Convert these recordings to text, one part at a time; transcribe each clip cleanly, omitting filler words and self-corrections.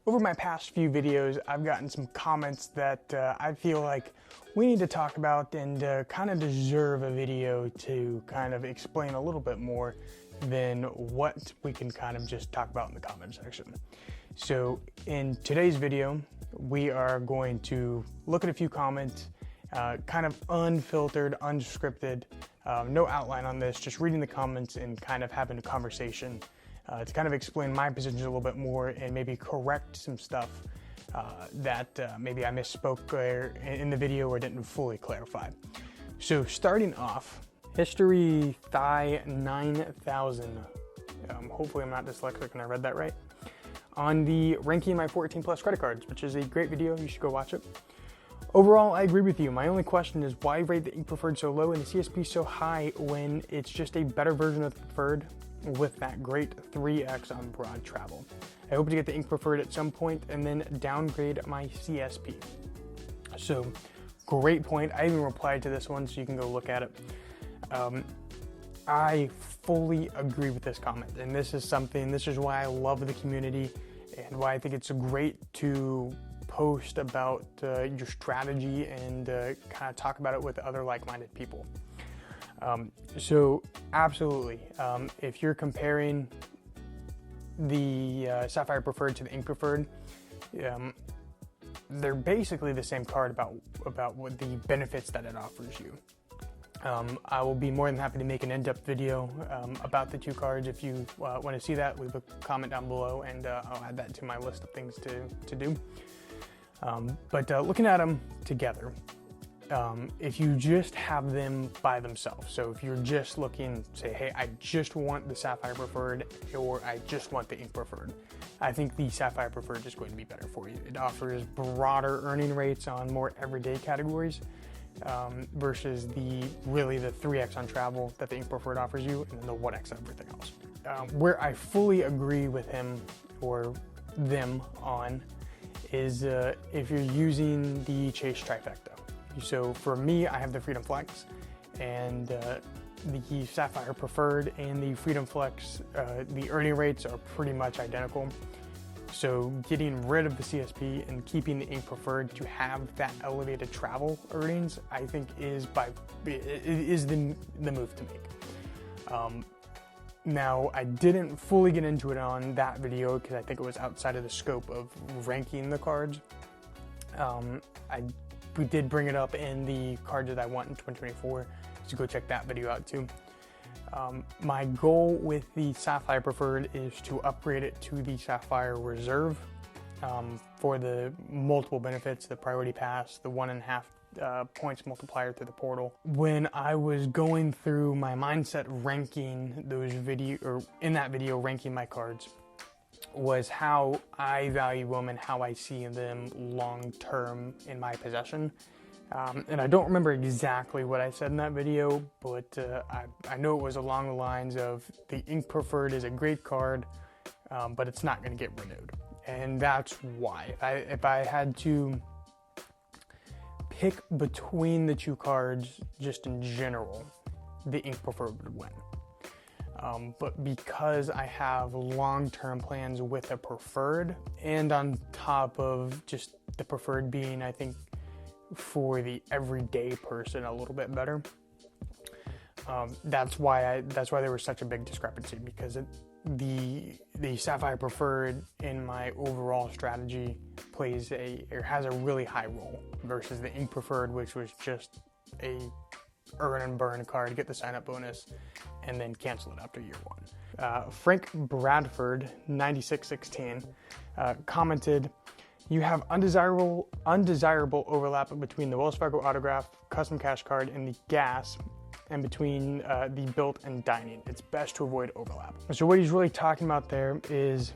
Over my past few videos, I've gotten some comments that I feel like we need to talk about and kind of deserve a video to kind of explain a little bit more than what we can kind of just talk about in the comment section. So in today's video, we are going to look at a few comments, kind of unfiltered, unscripted, no outline on this, just reading the comments and kind of having a conversation to kind of explain my position a little bit more and maybe correct some stuff that maybe I misspoke in the video or didn't fully clarify. So starting off, History Thigh 9000, hopefully I'm not dyslexic and I read that right, on the ranking my 14 plus credit cards, which is a great video. You should go watch it. Overall, I agree with you. My only question is why rate the Ink Preferred so low and the CSP so high when it's just a better version of the Preferred with that great 3x on broad travel. I hope to get the Ink Preferred at some point and then downgrade my CSP. So, great point. I even replied to this one so you can go look at it. I fully agree with this comment, and this is why I love the community and why I think it's great to post about your strategy and kind of talk about it with other like-minded people. So absolutely, if you're comparing the Sapphire Preferred to the Ink Preferred, they're basically the same card about what the benefits that it offers you. I will be more than happy to make an in-depth video about the two cards. If you want to see that, leave a comment down below and I'll add that to my list of things to do. But looking at them together, if you just have them by themselves, so if you're just looking, say, hey, I just want the Sapphire Preferred or I just want the Ink Preferred, I think the Sapphire Preferred is going to be better for you. It offers broader earning rates on more everyday categories versus the 3x on travel that the Ink Preferred offers you, and then the 1x on everything else. Where I fully agree with him or them on is if you're using the Chase Trifecta. So for me, I have the Freedom Flex, and the Sapphire Preferred and the Freedom Flex, the earning rates are pretty much identical. So getting rid of the CSP and keeping the Ink Preferred to have that elevated travel earnings, I think is the move to make. Now, I didn't fully get into it on that video because I think it was outside of the scope of ranking the cards. We did bring it up in the cards that I want in 2024, so go check that video out too. My goal with the Sapphire Preferred is to upgrade it to the Sapphire Reserve for the multiple benefits, the Priority Pass, the 1.5 points multiplier through the portal. When I was going through my mindset ranking in that video ranking my cards, was how I value them and how I see them long term in my possession. And I don't remember exactly what I said in that video, but I know it was along the lines of the Ink Preferred is a great card, but it's not going to get renewed. And that's why. If I had to pick between the two cards, just in general, the Ink Preferred would win. But because I have long-term plans with a Preferred, and on top of just the Preferred being, I think, for the everyday person a little bit better, that's why there was such a big discrepancy, because the Sapphire Preferred in my overall strategy has a really high role versus the Ink Preferred, which was just a earn and burn card, get the sign-up bonus, and then cancel it after year one. Frank Bradford, 9616, commented, "You have undesirable overlap between the Wells Fargo Autograph Custom Cash Card and the gas, and between the built and dining. It's best to avoid overlap." So what he's really talking about there is,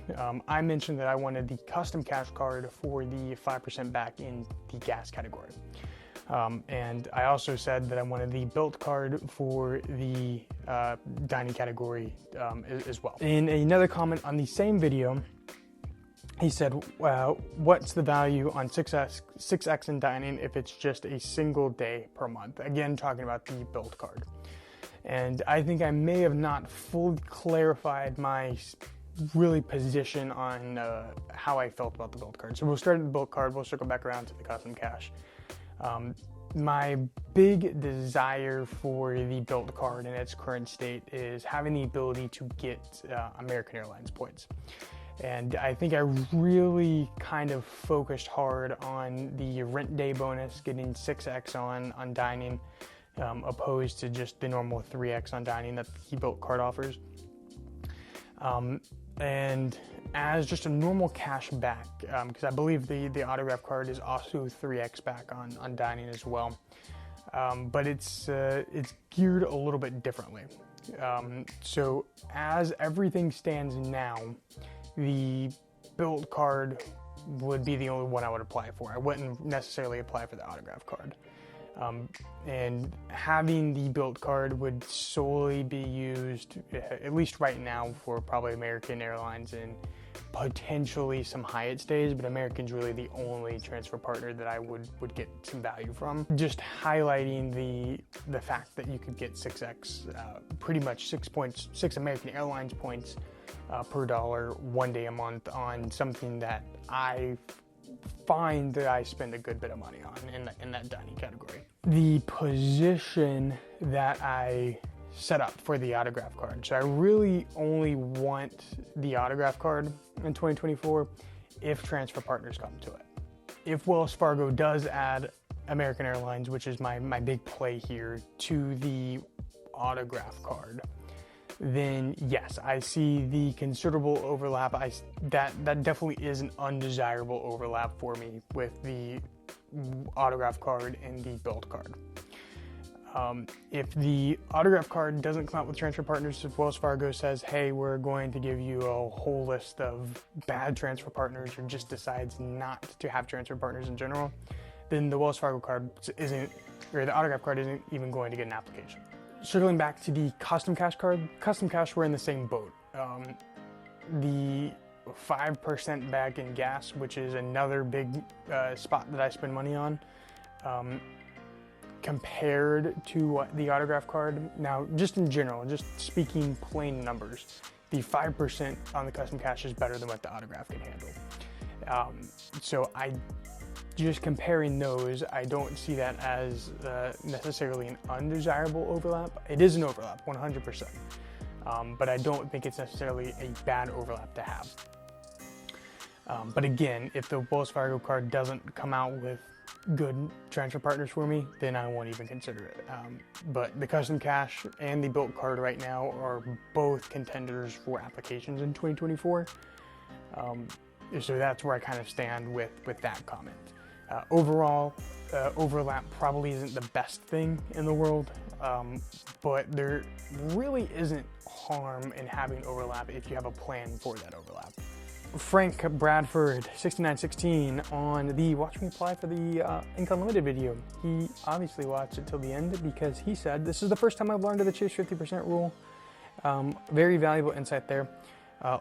I mentioned that I wanted the Custom Cash Card for the 5% back in the gas category. And I also said that I wanted the built card for the dining category as well. In another comment on the same video, he said, what's the value on 6X in dining if it's just a single day per month? Again, talking about the built card. And I think I may have not fully clarified my really position on how I felt about the build card. So we'll start at the build card, we'll circle back around to the custom cash. My big desire for the build card in its current state is having the ability to get American Airlines points. And I think I really kind of focused hard on the rent day bonus, getting 6x on dining, opposed to just the normal 3x on dining that the built card offers. And as just a normal cash back, because I believe the autograph card is also 3x back on dining as well. But it's geared a little bit differently. So as everything stands now, the built card would be the only one I would apply for. I wouldn't necessarily apply for the autograph card. And having the built card would solely be used, at least right now, for probably American Airlines and potentially some Hyatt stays, but American's really the only transfer partner that I would get some value from. Just highlighting the fact that you could get 6x, pretty much 6 American Airlines points per dollar 1 day a month on something that I find that I spend a good bit of money on in that dining category. The position that I set up for the autograph card. So I really only want the autograph card in 2024 if transfer partners come to it. If Wells Fargo does add American Airlines, which is my big play here, to the autograph card, then yes, I see the considerable overlap. That definitely is an undesirable overlap for me with the autograph card and the build card. If the autograph card doesn't come out with transfer partners, if Wells Fargo says, hey, we're going to give you a whole list of bad transfer partners, or just decides not to have transfer partners in general, then the Wells Fargo card isn't, or the autograph card isn't even going to get an application. Circling back to the custom cash card, custom cash, we're in the same boat. The 5% back in gas, which is another big spot that I spend money on, compared to the autograph card. Now, just in general, just speaking plain numbers, the 5% on the custom cash is better than what the autograph can handle. So just comparing those, I don't see that as necessarily an undesirable overlap. It is an overlap, 100%. But I don't think it's necessarily a bad overlap to have. But again, if the Wells Fargo card doesn't come out with good transfer partners for me, then I won't even consider it. But the custom cash and the built card right now are both contenders for applications in 2024. So that's where I kind of stand with that comment. Overall, overlap probably isn't the best thing in the world, but there really isn't harm in having overlap if you have a plan for that overlap. Frank Bradford 6916 on the Watch Me Apply for the Ink Unlimited video. He obviously watched it till the end because he said, this is the first time I've learned of the Chase 50% rule. Very valuable insight there.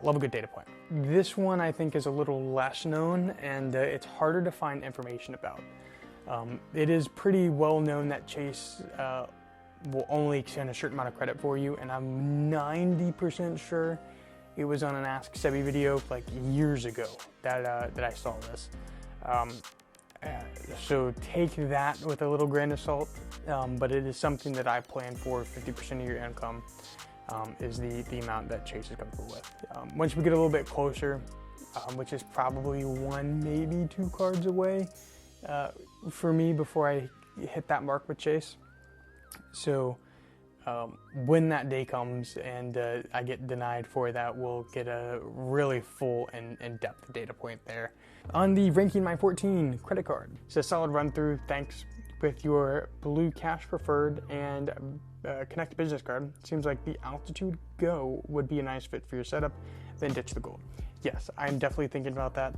Love a good data point. This one I think is a little less known, and it's harder to find information about. It is pretty well known that Chase will only extend a certain amount of credit for you, and I'm 90% sure it was on an Ask Sebi video like years ago that I saw this. So take that with a little grain of salt, but it is something that I plan for. 50% of your income is the amount that Chase is comfortable with. Once we get a little bit closer, which is probably 1, maybe 2 cards away for me before I hit that mark with Chase. So when that day comes and I get denied for that, we'll get a really full and in-depth data point there. On the Ranking My 14 credit card, it's a solid run through. Thanks. With your Blue Cash Preferred and Connect Business card, it seems like the Altitude Go would be a nice fit for your setup, then ditch the gold. Yes, I'm definitely thinking about that.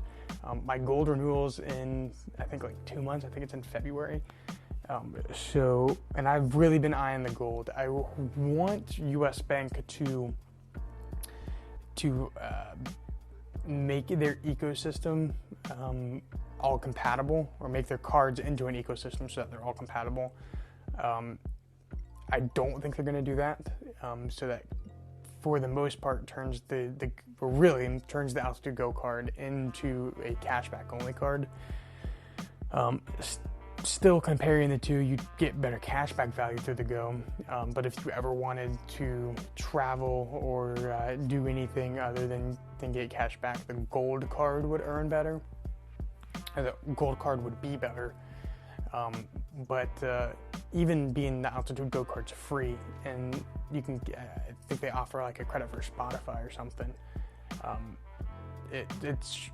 My gold renewal's in, I think, like 2 months. I think it's in February. And I've really been eyeing the gold. I want US Bank to make their ecosystem all compatible, or make their cards into an ecosystem so that they're all compatible. I don't think they're going to do that. So that for the most part, turns the Altitude Go card into a cashback only card. Still comparing the two, you get better cashback value through the Go, but if you ever wanted to travel or do anything other than get cashback, the Gold card would earn better. The Gold card would be better, but even being the Altitude Go card's free, and you can, I think they offer like a credit for Spotify or something. It's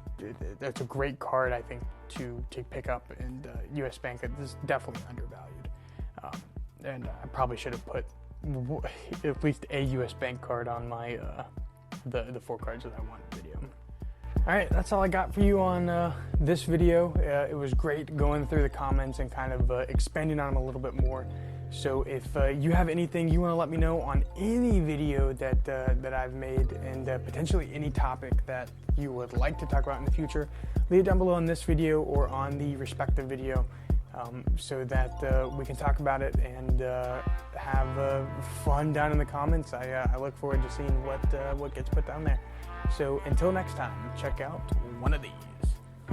a great card, I think, to pick up, and U.S. Bank is definitely undervalued. And I probably should have put at least a U.S. Bank card on my the 4 cards that I want video. All right, that's all I got for you on this video. It was great going through the comments and kind of expanding on them a little bit more. So if you have anything you want to let me know on any video that I've made, and potentially any topic that you would like to talk about in the future, leave it down below on this video or on the respective video, so that we can talk about it and have fun down in the comments. I look forward to seeing what gets put down there. So until next time, check out one of these.